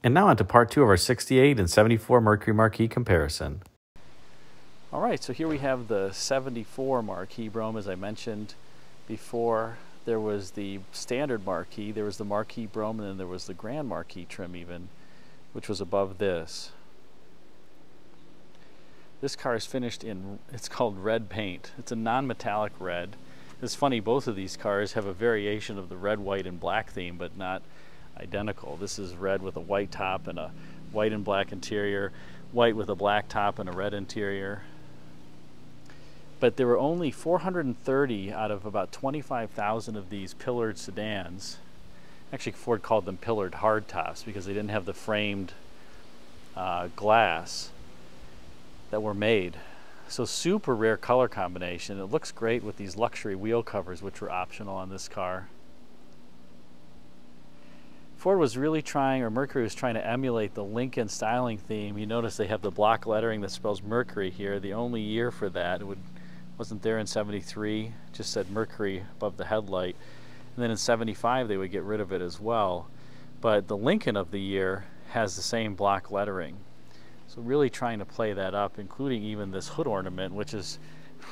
And now on to part 2 of our 68 and 74 Mercury Marquis comparison. All right, so here we have the 74 Marquis Brougham. As I mentioned before, there was the standard Marquis, there was the Marquis Brougham, and then there was the Grand Marquis trim even, which was above this. This car is finished in, it's called red paint. It's a non-metallic red. It's funny, both of these cars have a variation of the red, white, and black theme, but not identical. This is red with a white top and a white and black interior, white with a black top and a red interior. But there were only 430 out of about 25,000 of these pillared sedans. Actually, Ford called them pillared hardtops because they didn't have the framed glass that were made. So super rare color combination. It looks great with these luxury wheel covers, which were optional on this car. Ford was really trying, or Mercury was trying to emulate the Lincoln styling theme. You notice they have the block lettering that spells Mercury here. The only year for that, wasn't there in 73, just said Mercury above the headlight. And then in 75 they would get rid of it as well. But the Lincoln of the year has the same block lettering. So really trying to play that up, including even this hood ornament, which is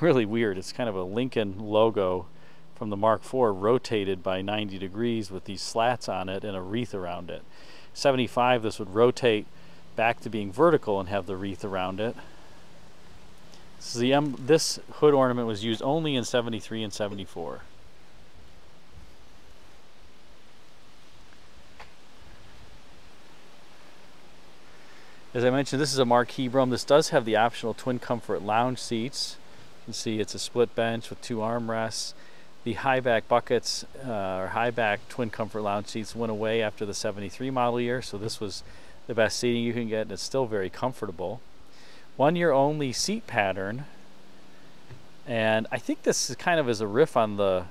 really weird. It's kind of a Lincoln logo from the Mark IV rotated by 90 degrees with these slats on it and a wreath around it. 75, this would rotate back to being vertical and have the wreath around it. So this hood ornament was used only in 73 and 74. As I mentioned, this is a Marquis Brougham. This does have the optional twin comfort lounge seats. You can see it's a split bench with 2 armrests. The high back buckets, or high back twin comfort lounge seats, went away after the 73 model year, so this was the best seating you can get, and it's still very comfortable. 1 year only seat pattern, and I think this is kind of as a riff on the,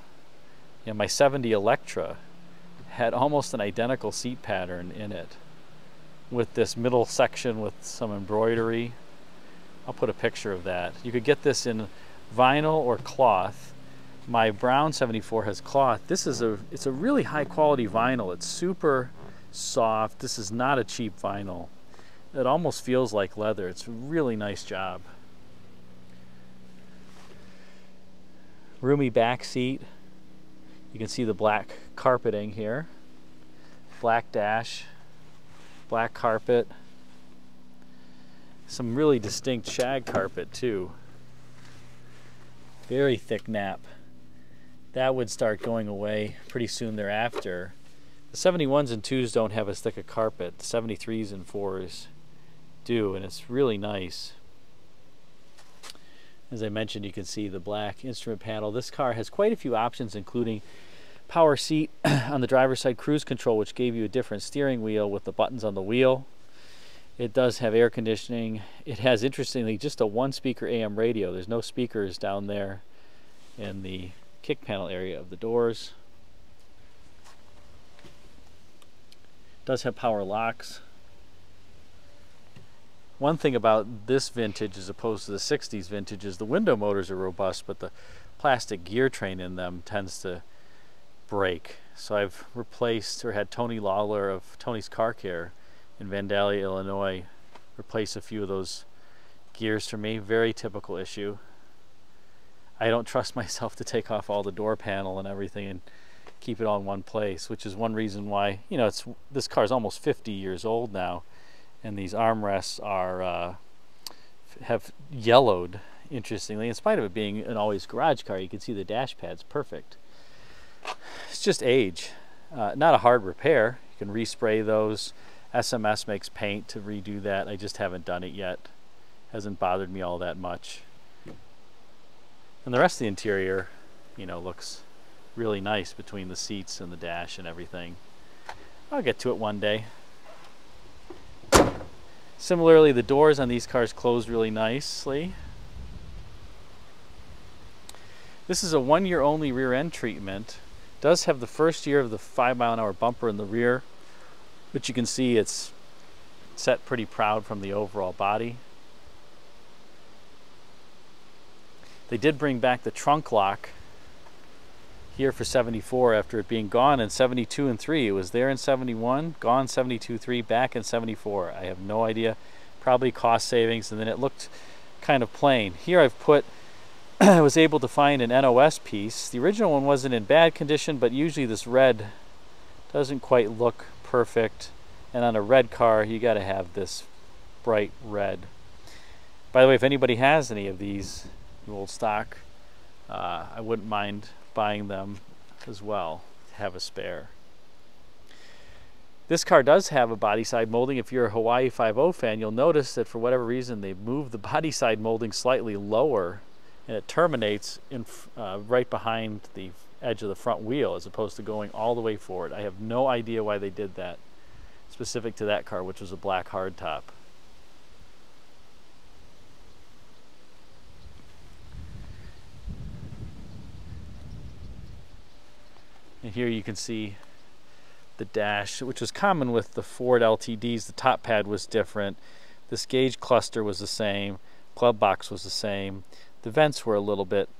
my 70 Electra had almost an identical seat pattern in it, with this middle section with some embroidery. I'll put a picture of that. You could get this in vinyl or cloth. My brown 74 has cloth. This is it's a really high quality vinyl. It's super soft. This is not a cheap vinyl. It almost feels like leather. It's a really nice job. Roomy back seat. You can see the black carpeting here. Black dash, black carpet. Some really distinct shag carpet too. Very thick nap. That would start going away pretty soon thereafter. The 71s and 2s don't have as thick a carpet. The 73s and 4s do, and it's really nice. As I mentioned, you can see the black instrument panel. This car has quite a few options, including power seat on the driver's side, cruise control, which gave you a different steering wheel with the buttons on the wheel. It does have air conditioning. It has, interestingly, just a 1-speaker AM radio. There's no speakers down there in the kick panel area of the doors. It does have power locks. One thing about this vintage as opposed to the 60s vintage is the window motors are robust, but the plastic gear train in them tends to break. So I've replaced, or had Tony Lawler of Tony's Car Care in Vandalia, Illinois, replace a few of those gears for me. Very typical issue. I don't trust myself to take off all the door panel and everything and keep it all in one place, which is one reason why, this car is almost 50 years old now, and these armrests are have yellowed, interestingly. In spite of it being an always garage car, you can see the dash pad's perfect. It's just age. Not a hard repair. You can respray those. SMS makes paint to redo that. I just haven't done it yet. Hasn't bothered me all that much. And the rest of the interior, looks really nice between the seats and the dash and everything. I'll get to it one day. Similarly, the doors on these cars close really nicely. This is a 1 year only rear end treatment. Does have the first year of the 5-mile-an-hour bumper in the rear, but you can see it's set pretty proud from the overall body. They did bring back the trunk lock here for 74 after it being gone in 72 and 3. It was there in 71, gone 72-3, back in 74. I have no idea. Probably cost savings, and then it looked kind of plain. Here I've put, I was able to find an NOS piece. The original one wasn't in bad condition, but usually this red doesn't quite look perfect. And on a red car, you got to have this bright red. By the way, if anybody has any of these old stock, I wouldn't mind buying them as well to have a spare. This car does have a body side molding. If you're a Hawaii 5.0 fan, you'll notice that for whatever reason they've moved the body side molding slightly lower, and it terminates in right behind the edge of the front wheel as opposed to going all the way forward. I have no idea why they did that, specific to that car, which was a black hardtop. And here you can see the dash, which was common with the Ford LTDs. The top pad was different. This gauge cluster was the same. Glove box was the same. The vents were a little bit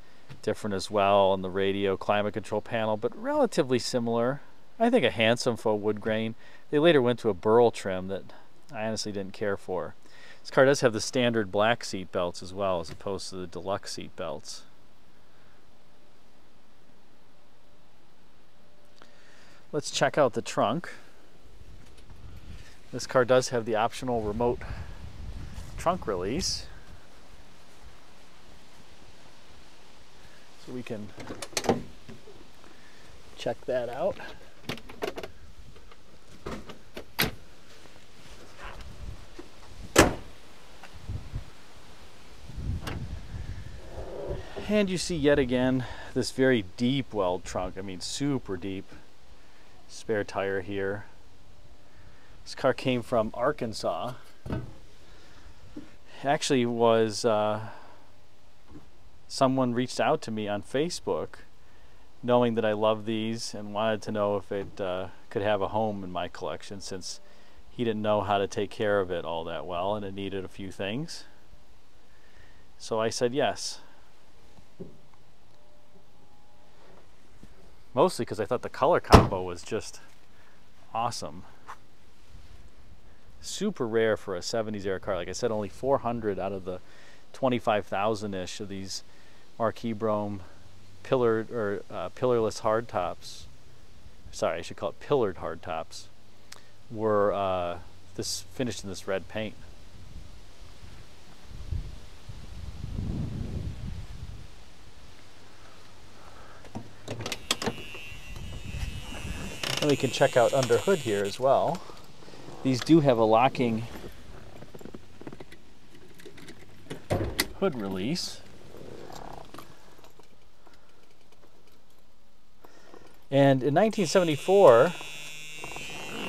different as well, and the radio climate control panel, but relatively similar. I think a handsome faux wood grain. They later went to a burl trim that I honestly didn't care for. This car does have the standard black seat belts as well, as opposed to the deluxe seat belts. Let's check out the trunk. This car does have the optional remote trunk release. So we can check that out. And you see yet again this very deep weld trunk. I mean, super deep. Spare tire here. This car came from Arkansas. It actually was someone reached out to me on Facebook knowing that I love these and wanted to know if it could have a home in my collection, since he didn't know how to take care of it all that well and it needed a few things. So I said yes. Mostly because I thought the color combo was just awesome. Super rare for a 70s era car. Like I said, only 400 out of the 25,000-ish of these Marquis Brougham pillared or pillarless hardtops. Sorry, I should call it pillared hardtops. Were this finished in this red paint. And we can check out under hood here as well. These do have a locking hood release. And in 1974,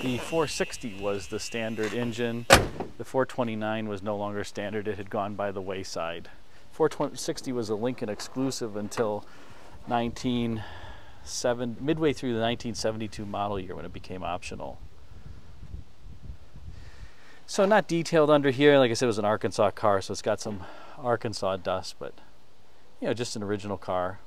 the 460 was the standard engine. The 429 was no longer standard. It had gone by the wayside. 460 was a Lincoln exclusive until midway through the 1972 model year, when it became optional. So not detailed under here. Like I said, it was an Arkansas car, so it's got some Arkansas dust, but you know, just an original car.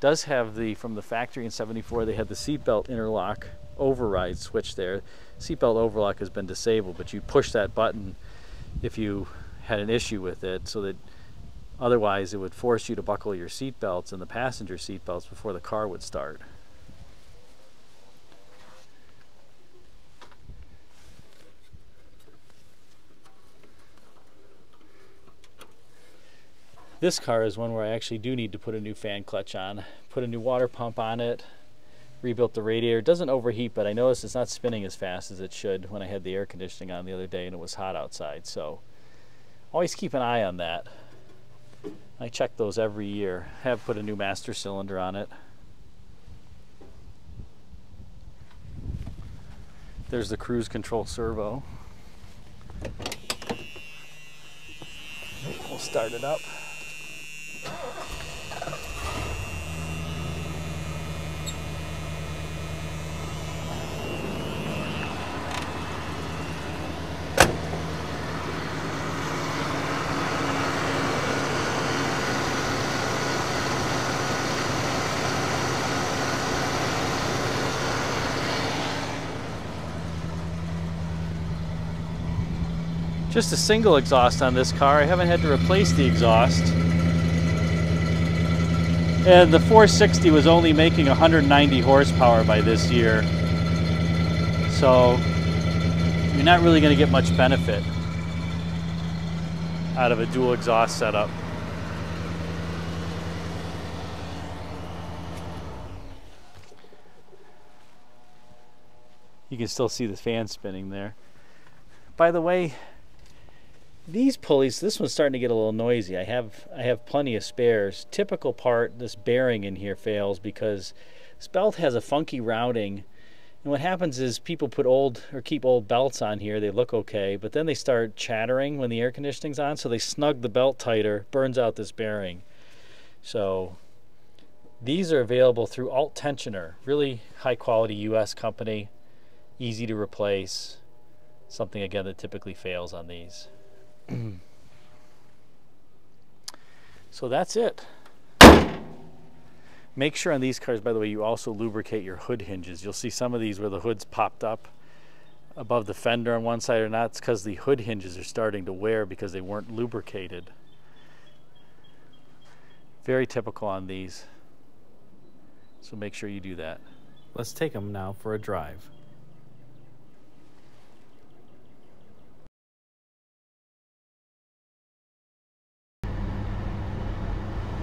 Does have the, from the factory in 74, they had the seatbelt interlock override switch there. Seatbelt overlock has been disabled, but you push that button if you had an issue with it, so that otherwise it would force you to buckle your seatbelts and the passenger seatbelts before the car would start. This car is one where I actually do need to put a new fan clutch on, put a new water pump on it, rebuilt the radiator. It doesn't overheat, but I noticed it's not spinning as fast as it should when I had the air conditioning on the other day and it was hot outside. So always keep an eye on that. I check those every year. Have put a new master cylinder on it. There's the cruise control servo. We'll start it up. Just a single exhaust on this car. I haven't had to replace the exhaust. And the 460 was only making 190 horsepower by this year. So you're not really going to get much benefit out of a dual exhaust setup. You can still see the fan spinning there. By the way, these pulleys, this one's starting to get a little noisy. I have plenty of spares. Typical part, this bearing in here fails because this belt has a funky routing. And what happens is people put old or keep old belts on here. They look okay, but then they start chattering when the air conditioning's on, so they snug the belt tighter, burns out this bearing. So these are available through Alt Tensioner, really high quality US company, easy to replace. Something again that typically fails on these. So that's it. Make sure on these cars, by the way, you also lubricate your hood hinges. You'll see some of these where the hood's popped up above the fender on one side or not. It's because the hood hinges are starting to wear because they weren't lubricated. Very typical on these. So make sure you do that. Let's take them now for a drive.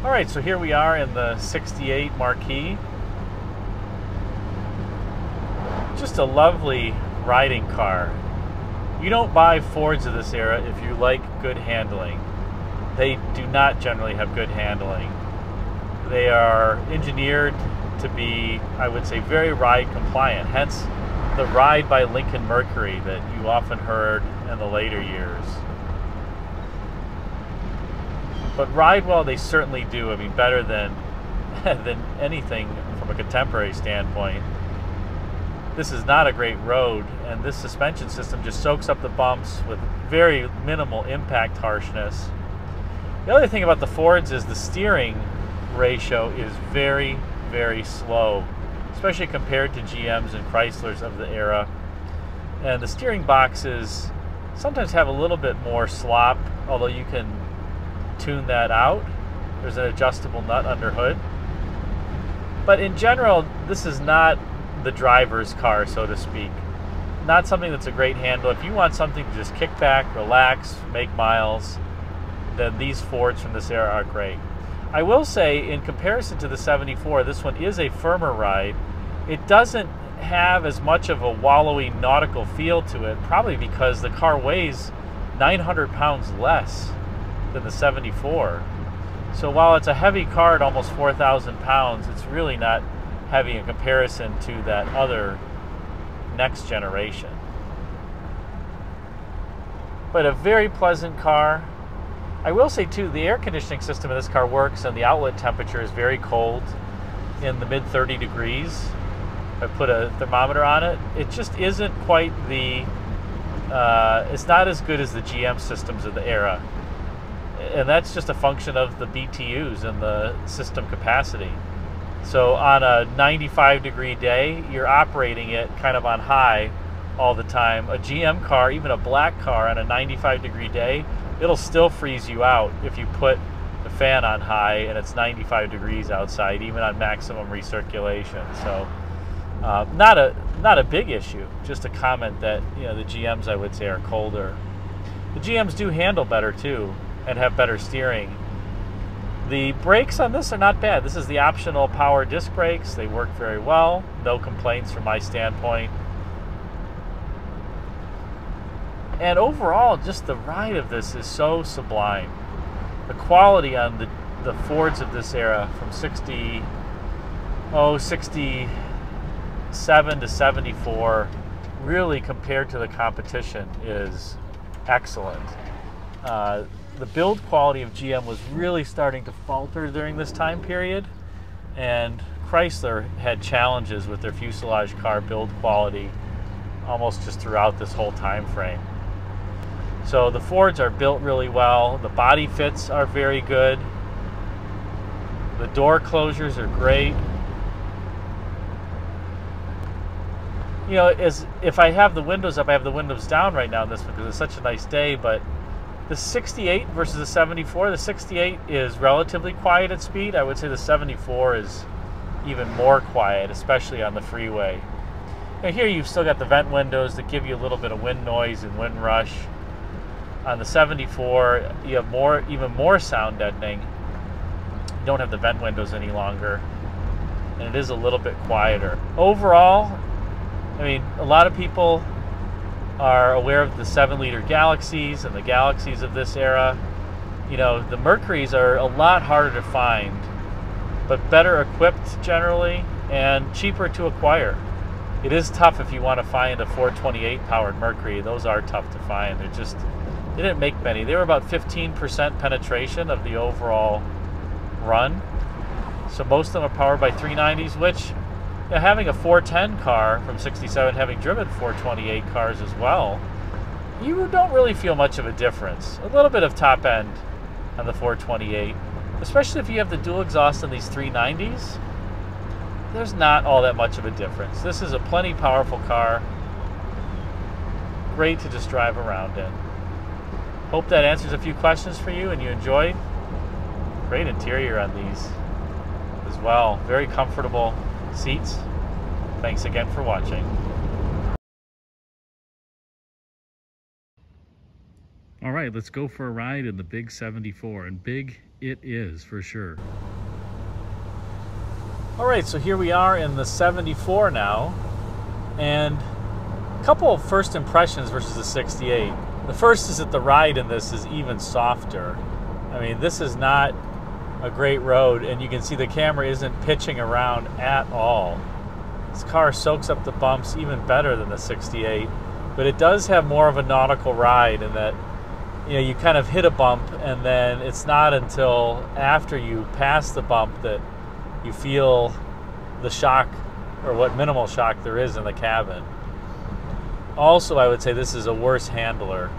All right, so here we are in the 68 Marquis. Just a lovely riding car. You don't buy Fords of this era if you like good handling. They do not generally have good handling. They are engineered to be, I would say, very ride compliant. Hence the ride by Lincoln Mercury that you often heard in the later years. But ride well they certainly do. I mean, better than anything from a contemporary standpoint. This is not a great road, and this suspension system just soaks up the bumps with very minimal impact harshness. The other thing about the Fords is the steering ratio is very, very slow, especially compared to GMs and Chryslers of the era. And the steering boxes sometimes have a little bit more slop, although you can tune that out. There's an adjustable nut under hood. But in general, this is not the driver's car, so to speak. Not something that's a great handle. If you want something to just kick back, relax, make miles, then these Fords from this era are great. I will say, in comparison to the 74, this one is a firmer ride. It doesn't have as much of a wallowy nautical feel to it, probably because the car weighs 900 pounds less than the 74. So while it's a heavy car at almost 4,000 pounds, it's really not heavy in comparison to that other next generation. But a very pleasant car. I will say too, the air conditioning system in this car works, and the outlet temperature is very cold, in the mid 30 degrees. I put a thermometer on it. It just isn't quite the, it's not as good as the GM systems of the era. And that's just a function of the BTUs and the system capacity. So on a 95 degree day, you're operating it kind of on high all the time. A GM car, even a black car on a 95 degree day, it'll still freeze you out if you put the fan on high and it's 95 degrees outside, even on maximum recirculation. So not a big issue, just a comment that, you know, the GMs, I would say, are colder. The GMs do handle better too and have better steering. The brakes on this are not bad. This is the optional power disc brakes. They work very well. No complaints from my standpoint. And overall, just the ride of this is so sublime. The quality on the Fords of this era from 67 to 74, really compared to the competition, is excellent. The build quality of GM was really starting to falter during this time period, and Chrysler had challenges with their fuselage car build quality almost just throughout this whole time frame. So the Fords are built really well. The body fits are very good. The door closures are great. you know, if I have the windows up, I have the windows down right now in this one because it's such a nice day, but the 68 versus the 74, the 68 is relatively quiet at speed. I would say the 74 is even more quiet, especially on the freeway. Now here you've still got the vent windows that give you a little bit of wind noise and wind rush. On the 74, you have even more sound deadening. You don't have the vent windows any longer, and it is a little bit quieter. Overall, I mean, a lot of people are aware of the 7-liter Galaxies and the Galaxies of this era. You know, the Mercurys are a lot harder to find, but better equipped generally and cheaper to acquire. It is tough if you want to find a 428 powered Mercury. Those are tough to find. They didn't make many. They were about 15% penetration of the overall run. So most of them are powered by 390s, which, you know, having a 410 car from 67, having driven 428 cars as well, you don't really feel much of a difference. A little bit of top end on the 428, especially if you have the dual exhaust on these 390s. There's not all that much of a difference. This is a plenty powerful car. Great to just drive around in. Hope that answers a few questions for you and you enjoyed. Great interior on these as well. Very comfortable seats. Thanks again for watching. All right, let's go for a ride in the big 74, and big it is for sure. All right, so here we are in the 74 now, and a couple of first impressions versus the 68. The first is that the ride in this is even softer. I mean, this is not a great road, and you can see the camera isn't pitching around at all. This car soaks up the bumps even better than the 68, but it does have more of a nautical ride in that, you know, you kind of hit a bump, and then it's not until after you pass the bump that you feel the shock, or what minimal shock there is in the cabin. Also, I would say this is a worse handler.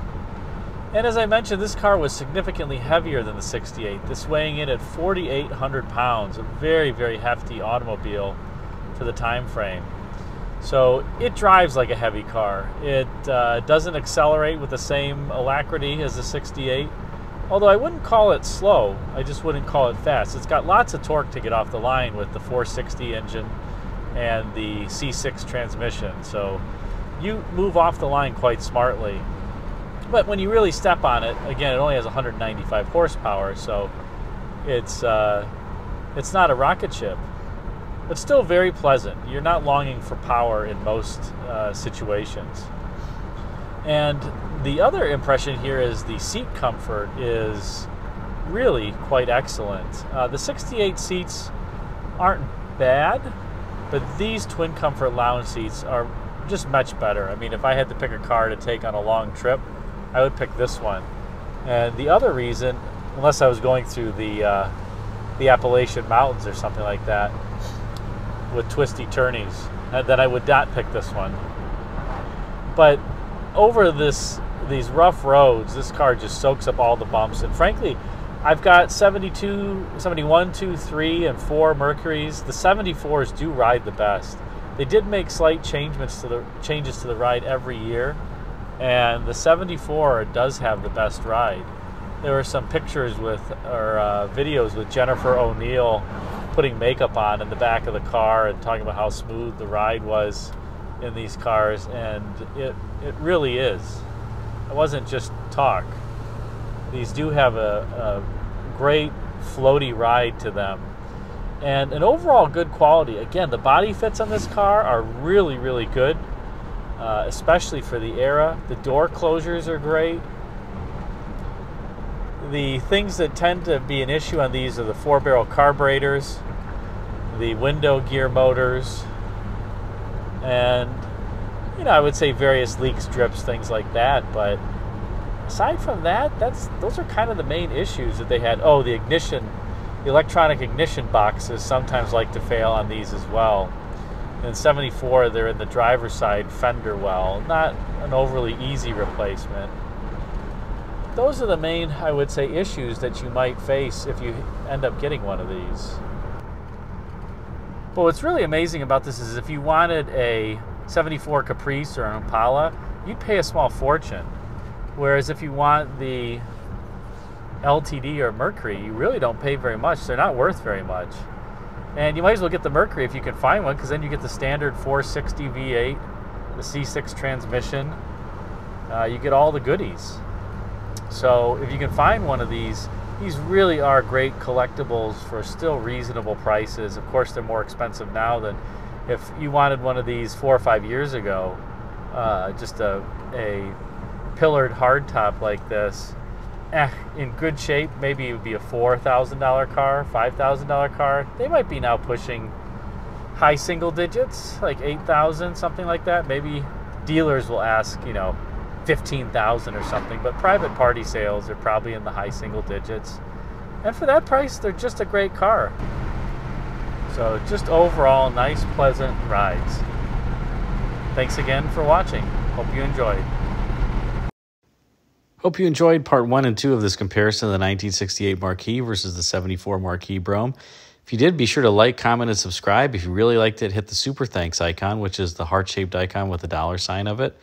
And as I mentioned, this car was significantly heavier than the 68. This weighing in at 4,800 pounds, a very, very hefty automobile for the time frame. So it drives like a heavy car. It doesn't accelerate with the same alacrity as the 68. Although I wouldn't call it slow, I just wouldn't call it fast. It's got lots of torque to get off the line with the 460 engine and the C6 transmission. So you move off the line quite smartly. But when you really step on it, again, it only has 195 horsepower, so it's not a rocket ship. But still very pleasant. You're not longing for power in most situations. And the other impression here is the seat comfort is really quite excellent. The 68 seats aren't bad, but these twin comfort lounge seats are just much better. I mean, if I had to pick a car to take on a long trip, I would pick this one. And the other reason, unless I was going through the Appalachian Mountains or something like that with twisty turnies, then I would not pick this one. But over these rough roads, this car just soaks up all the bumps. And frankly, I've got 71, 2, 3, and 4 Mercuries. The 74s do ride the best. They did make slight changes to the ride every year, and the 74 does have the best ride. There were some pictures or videos with Jennifer O'Neill putting makeup on in the back of the car and talking about how smooth the ride was in these cars, and it really is. It wasn't just talk. These do have a great floaty ride to them, and an overall good quality. Again, the body fits on this car are really, really good, especially for the era. The door closures are great. The things that tend to be an issue on these are the 4-barrel carburetors, the window gear motors, and, you know, I would say various leaks, drips, things like that. But aside from that, those are kind of the main issues that they had. Oh, the ignition, the electronic ignition boxes sometimes like to fail on these as well. In 74, they're in the driver's side fender well. Not an overly easy replacement. Those are the main, I would say, issues that you might face if you end up getting one of these. But what's really amazing about this is if you wanted a 74 Caprice or an Impala, you'd pay a small fortune. Whereas if you want the LTD or Mercury, you really don't pay very much. They're not worth very much. And you might as well get the Mercury if you can find one, because then you get the standard 460 V8, the C6 transmission. You get all the goodies. So if you can find one of these really are great collectibles for still reasonable prices. Of course, they're more expensive now than if you wanted one of these 4 or 5 years ago. Just a pillared hardtop like this, in good shape, maybe it would be a $4,000 car, $5,000 car. They might be now pushing high single digits, like 8,000, something like that. Maybe dealers will ask, you know, 15,000 or something, but private party sales are probably in the high single digits. And for that price, they're just a great car. So just overall, nice, pleasant rides. Thanks again for watching. Hope you enjoyed. Hope you enjoyed part 1 and 2 of this comparison of the 1968 Marquis versus the 74 Marquis Brougham. If you did, be sure to like, comment, and subscribe. If you really liked it, hit the super thanks icon, which is the heart-shaped icon with the $sign of it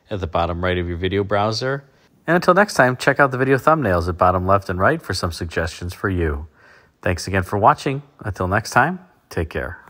at the bottom right of your video browser. And until next time, check out the video thumbnails at bottom left and right for some suggestions for you. Thanks again for watching. Until next time, take care.